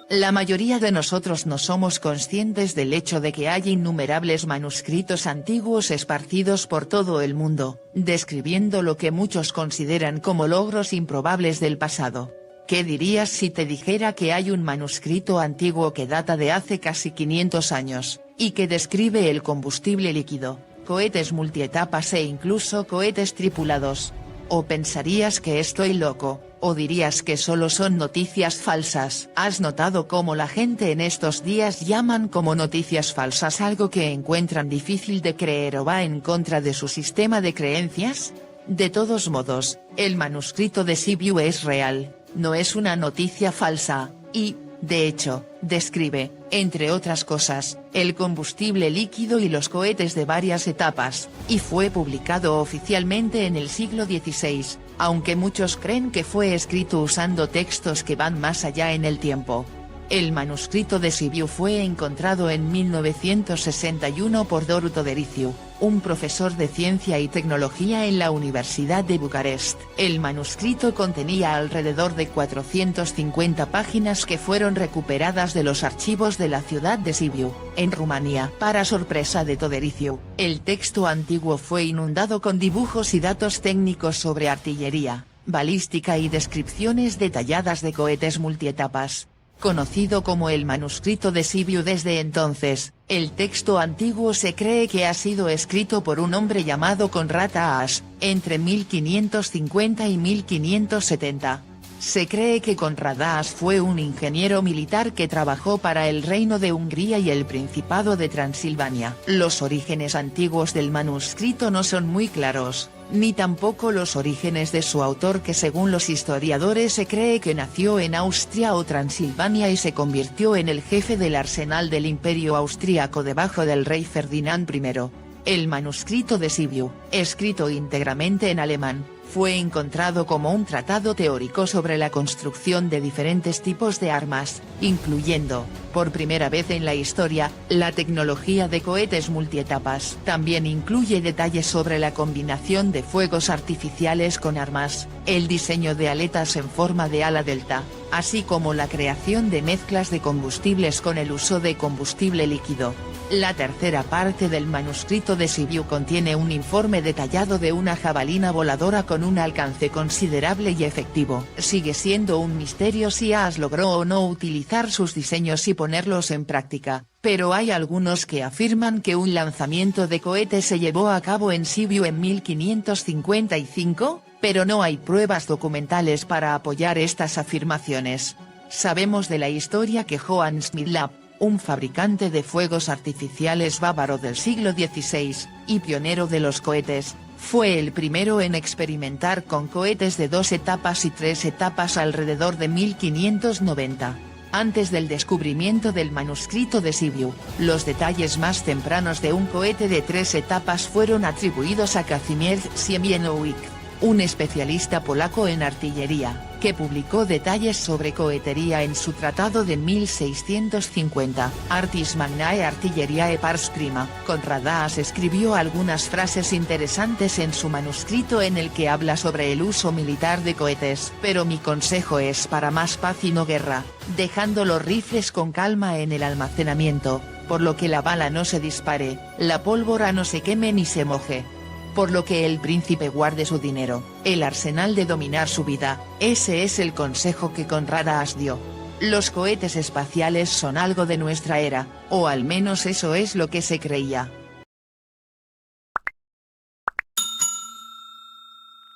La mayoría de nosotros no somos conscientes del hecho de que hay innumerables manuscritos antiguos esparcidos por todo el mundo, describiendo lo que muchos consideran como logros improbables del pasado. ¿Qué dirías si te dijera que hay un manuscrito antiguo que data de hace casi 500 años, y que describe el combustible líquido, cohetes multietapas e incluso cohetes tripulados? ¿O pensarías que estoy loco, o dirías que solo son noticias falsas? ¿Has notado cómo la gente en estos días llaman como noticias falsas algo que encuentran difícil de creer o va en contra de su sistema de creencias? De todos modos, el manuscrito de Sibiu es real, no es una noticia falsa, y, de hecho, describe, entre otras cosas, el combustible líquido y los cohetes de varias etapas, y fue publicado oficialmente en el siglo XVI, aunque muchos creen que fue escrito usando textos que van más allá en el tiempo. El manuscrito de Sibiu fue encontrado en 1961 por Doru Todoriciu, un profesor de ciencia y tecnología en la Universidad de Bucarest. El manuscrito contenía alrededor de 450 páginas que fueron recuperadas de los archivos de la ciudad de Sibiu, en Rumanía. Para sorpresa de Todoriciu, el texto antiguo fue inundado con dibujos y datos técnicos sobre artillería, balística y descripciones detalladas de cohetes multietapas. Conocido como el manuscrito de Sibiu desde entonces, el texto antiguo se cree que ha sido escrito por un hombre llamado Konrad Aas, entre 1550 y 1570. Se cree que Konrad Aas fue un ingeniero militar que trabajó para el Reino de Hungría y el Principado de Transilvania. Los orígenes antiguos del manuscrito no son muy claros, ni tampoco los orígenes de su autor, que según los historiadores se cree que nació en Austria o Transilvania y se convirtió en el jefe del arsenal del Imperio Austríaco debajo del rey Ferdinand I. El manuscrito de Sibiu, escrito íntegramente en alemán, fue encontrado como un tratado teórico sobre la construcción de diferentes tipos de armas, incluyendo, por primera vez en la historia, la tecnología de cohetes multietapas. También incluye detalles sobre la combinación de fuegos artificiales con armas, el diseño de aletas en forma de ala delta, así como la creación de mezclas de combustibles con el uso de combustible líquido. La tercera parte del manuscrito de Sibiu contiene un informe detallado de una jabalina voladora con un alcance considerable y efectivo. Sigue siendo un misterio si Aas logró o no utilizar sus diseños y ponerlos en práctica, pero hay algunos que afirman que un lanzamiento de cohetes se llevó a cabo en Sibiu en 1555, pero no hay pruebas documentales para apoyar estas afirmaciones. Sabemos de la historia que Johann Schmidlap, un fabricante de fuegos artificiales bávaro del siglo XVI, y pionero de los cohetes, fue el primero en experimentar con cohetes de 2 etapas y 3 etapas alrededor de 1590. Antes del descubrimiento del manuscrito de Sibiu, los detalles más tempranos de un cohete de 3 etapas fueron atribuidos a Kazimierz Siemienowicz, un especialista polaco en artillería, que publicó detalles sobre cohetería en su tratado de 1650, Artis Magnae Artilleriae Pars Prima. Konrad Aas escribió algunas frases interesantes en su manuscrito en el que habla sobre el uso militar de cohetes. Pero mi consejo es para más paz y no guerra, dejando los rifles con calma en el almacenamiento, por lo que la bala no se dispare, la pólvora no se queme ni se moje. Por lo que el príncipe guarde su dinero, el arsenal de dominar su vida. Ese es el consejo que Konrad Aas dio. Los cohetes espaciales son algo de nuestra era, o al menos eso es lo que se creía.